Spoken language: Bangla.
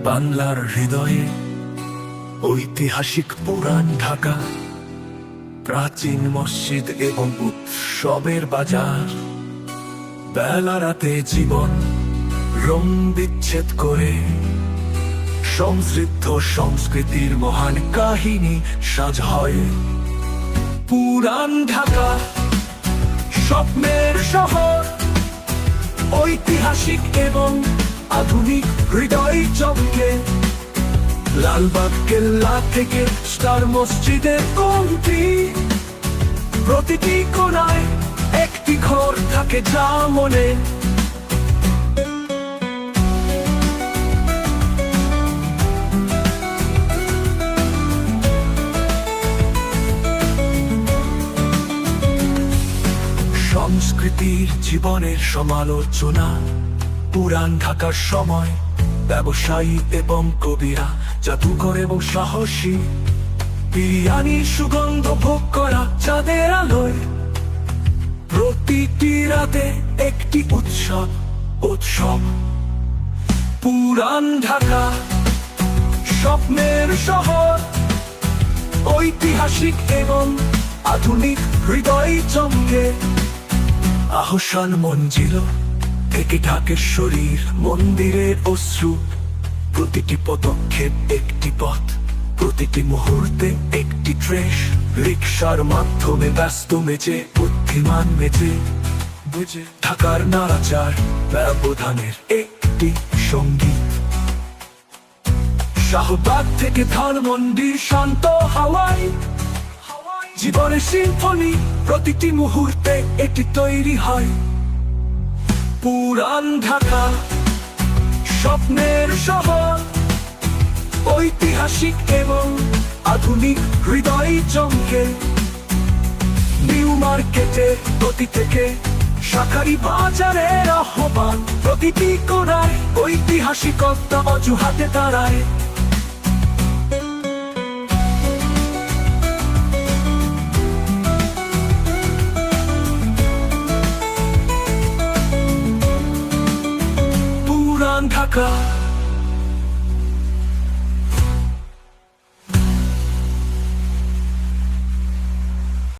বাংলার হৃদয়ে ঐতিহাসিক পুরান ঢাকা, প্রাচীন মসজিদ এবং উৎসবের বাজার। বেলা রাতে জীবন রং বিচ্ছেদ করে সমৃদ্ধ সংস্কৃতির মহান কাহিনী সাজ হয়। পুরান ঢাকা স্বপ্নের শহর, ঐতিহাসিক এবং আধুনিক হৃদয় চমকে। লালবাগ কেল্লা থেকে স্টার মসজিদের কমতি, প্রতিটি কোণায় একটি ঘর থাকে যা মনে। সংস্কৃতির জীবনের সমালোচনা, পুরান ঢাকার সময় ব্যবসায়ী এবং কবিরা, জাদুঘর এবং সাহসী, বিরিয়ানির সুগন্ধ ভোগ করা চাঁদের আলোয়। প্রতিটি রাতে একটি উৎসব। পুরান ঢাকা স্বপ্নের শহর, ঐতিহাসিক এবং আধুনিক হৃদয় চমকে। আহসান মঞ্জিল থেকে ঢাকেশ্বরীর মন্দিরের অশ্রু, প্রতিটি পদক্ষেপ একটি পথ, প্রতিটি মুহূর্তে একটি ট্রেস। রিক্সার মাধ্যমে ব্যস্ত মেজে, বুদ্ধিমান মেজে বুঝে ঢাকার নাড়াচার ব্যবধানের একটি সঙ্গীত। শাহবাগ থেকে ধানমন্ডি শান্ত হাওয়ায়, জীবনের সিম্ফনি প্রতিটি মুহূর্তে এটি তৈরি হয়। পুরান ঢাকা স্বপ্নের শহর, ঐতিহাসিক এবং আধুনিক হৃদয় চমকে। নিউ মার্কেটের গতি থেকে শাকারি বাজারের আহ্বান, প্রতিটি কোণায় ঐতিহাসিকতা অজুহাতে দাঁড়ায়। পুরান ঢাকা